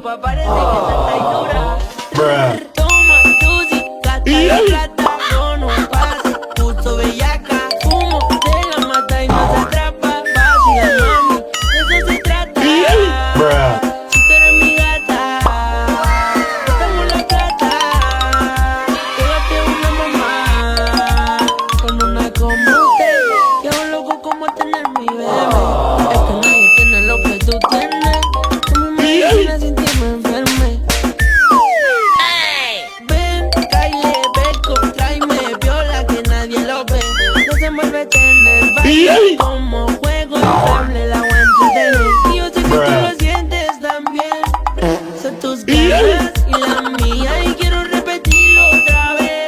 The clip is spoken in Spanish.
ropa parece que está dura. Toma, Tusi, gata la plata con un pase, puso bellaca. Humo de la mata y no se atrapa. Vacila, mami, de eso se trata. Si tú eres mi gata, estamos la plata. Pégate una mamá con una como usted. Que es un loco como tener mi bebé. Es que nadie tiene lo que tú tienes. Como medicina sin ti me enferme. Ven, caile, beco, tráeme viola que nadie lo ve. Desenvuélvete en el baile como juego inflable, la voy a entretener. Y yo sé que tú lo sientes también. Son tus ganas